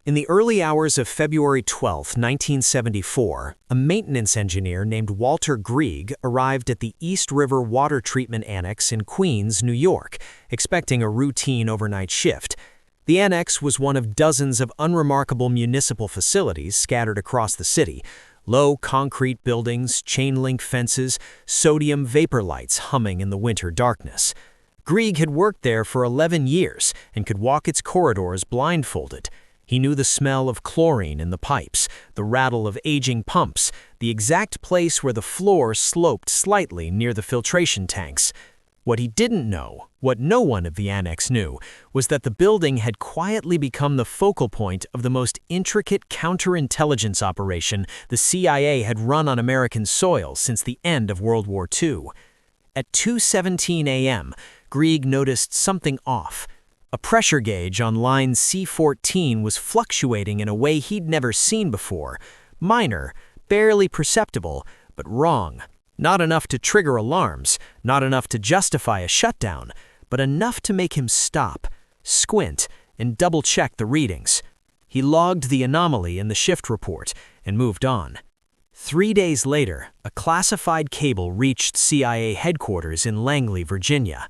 In the early hours of February 12, 1974, a maintenance engineer named Walter Grieg arrived at the East River Water Treatment Annex in Queens, New York, expecting a routine overnight shift. The annex was one of dozens of unremarkable municipal facilities scattered across the city. Low concrete buildings, chain-link fences, sodium vapor lights humming in the winter darkness. Grieg had worked there for 11 years and could walk its corridors blindfolded. He knew the smell of chlorine in the pipes, the rattle of aging pumps, the exact place where the floor sloped slightly near the filtration tanks. What he didn't know, what no one of the annex knew, was that the building had quietly become the focal point of the most intricate counterintelligence operation the CIA had run on American soil since the end of World War II. At 2:17 a.m., Grieg noticed something off. A pressure gauge on line C14 was fluctuating in a way he'd never seen before. Minor, barely perceptible, but wrong. Not enough to trigger alarms, not enough to justify a shutdown, but enough to make him stop, squint, and double-check the readings. He logged the anomaly in the shift report and moved on. 3 days later, a classified cable reached CIA headquarters in Langley, Virginia.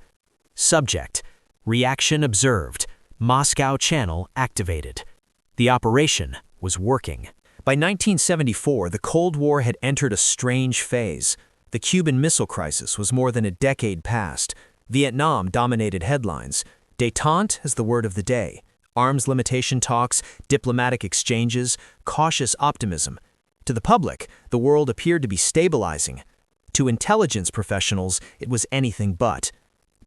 Subject: reaction observed. Moscow channel activated. The operation was working. By 1974, the Cold War had entered a strange phase. The Cuban Missile Crisis was more than a decade past. Vietnam dominated headlines. Détente is the word of the day. Arms limitation talks, diplomatic exchanges, cautious optimism. To the public, the world appeared to be stabilizing. To intelligence professionals, it was anything but.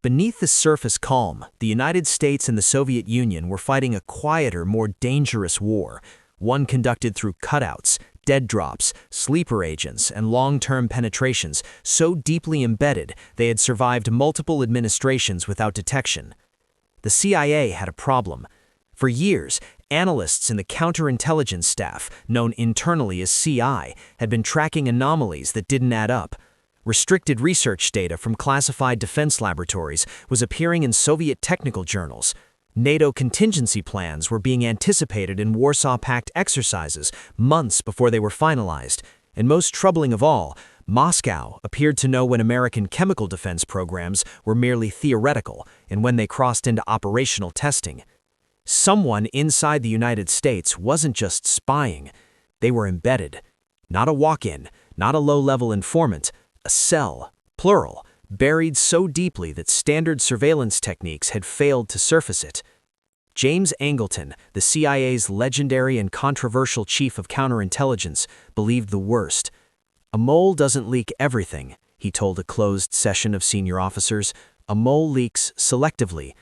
Beneath the surface calm, the United States and the Soviet Union were fighting a quieter, more dangerous war, one conducted through cutouts, dead drops, sleeper agents, and long-term penetrations so deeply embedded they had survived multiple administrations without detection. The CIA had a problem. For years, analysts in the counterintelligence staff, known internally as CI, had been tracking anomalies that didn't add up. Restricted research data from classified defense laboratories was appearing in Soviet technical journals. NATO contingency plans were being anticipated in Warsaw Pact exercises months before they were finalized. And most troubling of all, Moscow appeared to know when American chemical defense programs were merely theoretical and when they crossed into operational testing. Someone inside the United States wasn't just spying. They were embedded. Not a walk-in, not a low-level informant, a cell, plural, buried so deeply that standard surveillance techniques had failed to surface it. James Angleton, the CIA's legendary and controversial chief of counterintelligence, believed the worst. "A mole doesn't leak everything," he told a closed session of senior officers. "A mole leaks selectively.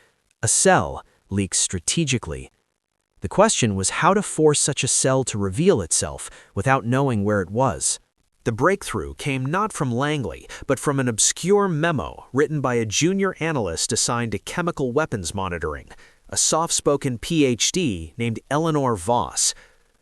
A cell leaks strategically." The question was how to force such a cell to reveal itself without knowing where it was. The breakthrough came not from Langley, but from an obscure memo written by a junior analyst assigned to chemical weapons monitoring, a soft-spoken PhD named Eleanor Voss.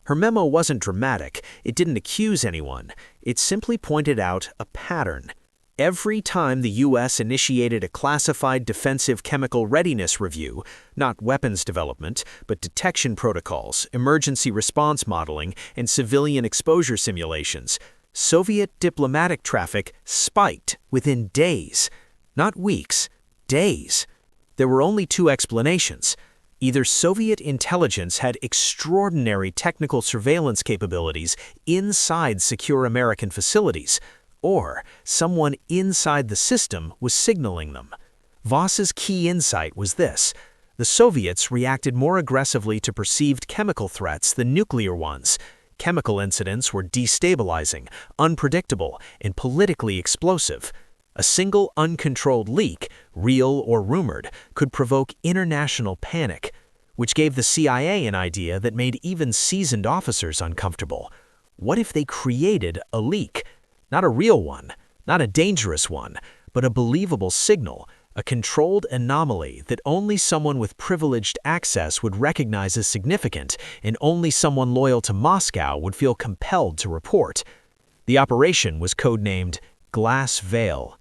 Her memo wasn't dramatic, it didn't accuse anyone, it simply pointed out a pattern. Every time the U.S. initiated a classified defensive chemical readiness review, not weapons development, but detection protocols, emergency response modeling, and civilian exposure simulations, Soviet diplomatic traffic spiked within days. Not weeks, days. There were only two explanations. Either Soviet intelligence had extraordinary technical surveillance capabilities inside secure American facilities, or someone inside the system was signaling them. Voss's key insight was this: the Soviets reacted more aggressively to perceived chemical threats than nuclear ones. Chemical incidents were destabilizing, unpredictable, and politically explosive. A single uncontrolled leak, real or rumored, could provoke international panic, which gave the CIA an idea that made even seasoned officers uncomfortable. What if they created a leak? Not a real one, not a dangerous one, but a believable signal, a controlled anomaly that only someone with privileged access would recognize as significant, and only someone loyal to Moscow would feel compelled to report. The operation was codenamed Glass Veil.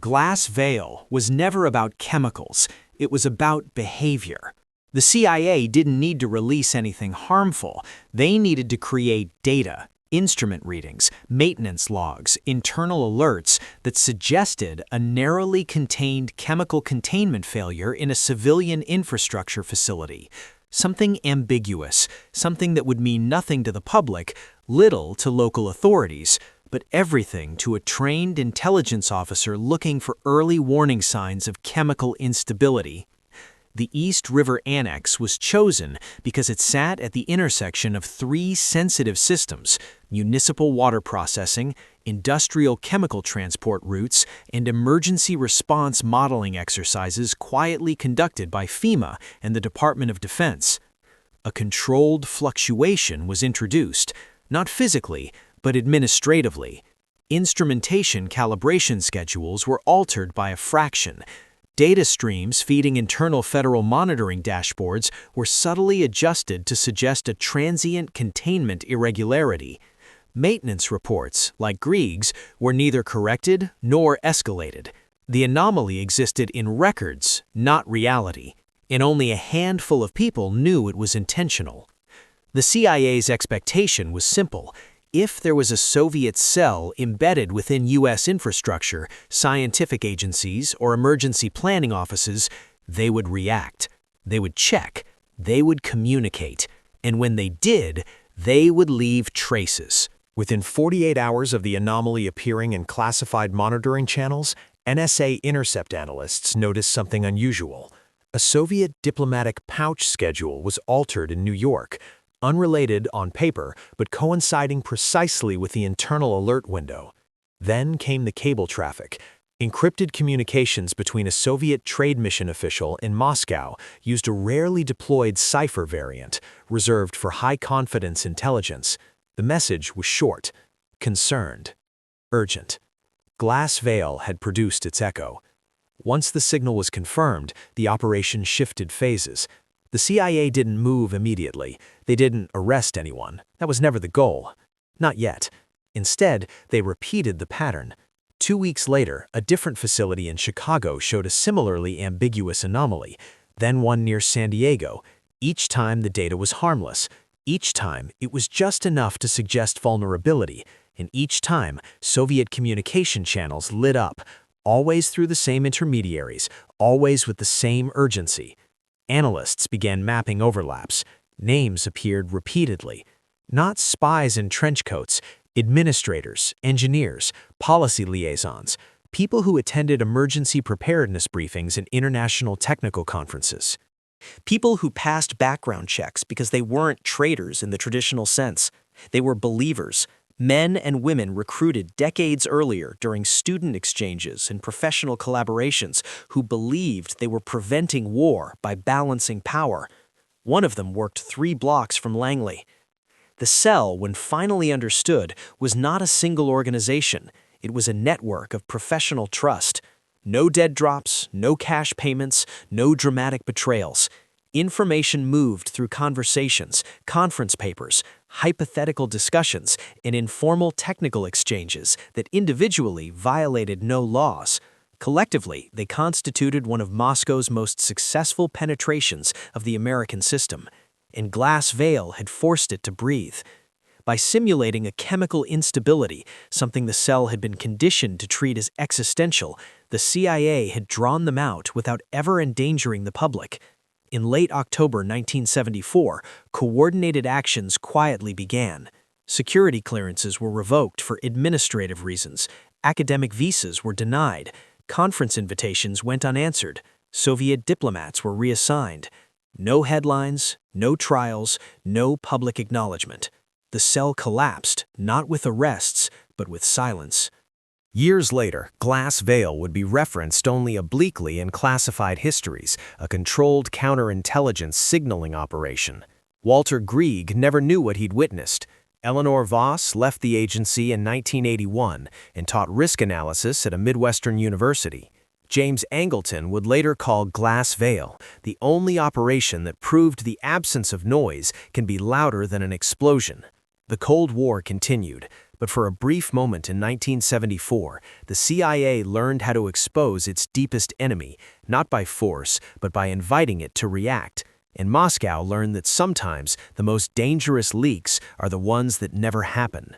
Glass Veil was never about chemicals, it was about behavior. The CIA didn't need to release anything harmful. They needed to create data, instrument readings, maintenance logs, internal alerts that suggested a narrowly contained chemical containment failure in a civilian infrastructure facility. Something ambiguous, something that would mean nothing to the public, little to local authorities, but everything to a trained intelligence officer looking for early warning signs of chemical instability. The East River Annex was chosen because it sat at the intersection of three sensitive systems: municipal water processing, industrial chemical transport routes, and emergency response modeling exercises quietly conducted by FEMA and the Department of Defense. A controlled fluctuation was introduced, not physically, but administratively. Instrumentation calibration schedules were altered by a fraction. Data streams feeding internal federal monitoring dashboards were subtly adjusted to suggest a transient containment irregularity. Maintenance reports, like Grieg's, were neither corrected nor escalated. The anomaly existed in records, not reality, and only a handful of people knew it was intentional. The CIA's expectation was simple. If there was a Soviet cell embedded within U.S. infrastructure, scientific agencies, or emergency planning offices, they would react, they would check, they would communicate, and when they did, they would leave traces. Within 48 hours of the anomaly appearing in classified monitoring channels, NSA intercept analysts noticed something unusual. A Soviet diplomatic pouch schedule was altered in New York, unrelated on paper, but coinciding precisely with the internal alert window. Then came the cable traffic. Encrypted communications between a Soviet trade mission official in Moscow used a rarely deployed cipher variant, reserved for high-confidence intelligence. The message was short, concerned, urgent. Glass Veil had produced its echo. Once the signal was confirmed, the operation shifted phases. The CIA didn't move immediately. They didn't arrest anyone. That was never the goal. Not yet. Instead, they repeated the pattern. 2 weeks later, a different facility in Chicago showed a similarly ambiguous anomaly, then one near San Diego. Each time the data was harmless. Each time it was just enough to suggest vulnerability. And each time, Soviet communication channels lit up, always through the same intermediaries, always with the same urgency. Analysts began mapping overlaps. Names appeared repeatedly. Not spies in trench coats, administrators, engineers, policy liaisons, people who attended emergency preparedness briefings and international technical conferences. People who passed background checks because they weren't traitors in the traditional sense. They were believers, men and women recruited decades earlier during student exchanges and professional collaborations who believed they were preventing war by balancing power. One of them worked 3 blocks from Langley. The cell, when finally understood, was not a single organization. It was a network of professional trust. No dead drops, no cash payments, no dramatic betrayals. Information moved through conversations, conference papers, hypothetical discussions, and informal technical exchanges that individually violated no laws. Collectively, they constituted one of Moscow's most successful penetrations of the American system, and Glass Veil had forced it to breathe. By simulating a chemical instability, something the cell had been conditioned to treat as existential, the CIA had drawn them out without ever endangering the public. In late October 1974, coordinated actions quietly began. Security clearances were revoked for administrative reasons. Academic visas were denied. Conference invitations went unanswered. Soviet diplomats were reassigned. No headlines, no trials, no public acknowledgement. The cell collapsed, not with arrests, but with silence. Years later, Glass Veil would be referenced only obliquely in classified histories, a controlled counterintelligence signaling operation. Walter Grieg never knew what he'd witnessed. Eleanor Voss left the agency in 1981 and taught risk analysis at a Midwestern university. James Angleton would later call Glass Veil the only operation that proved the absence of noise can be louder than an explosion. The Cold War continued, but for a brief moment in 1974, the CIA learned how to expose its deepest enemy, not by force, but by inviting it to react. and Moscow learned that sometimes the most dangerous leaks are the ones that never happen.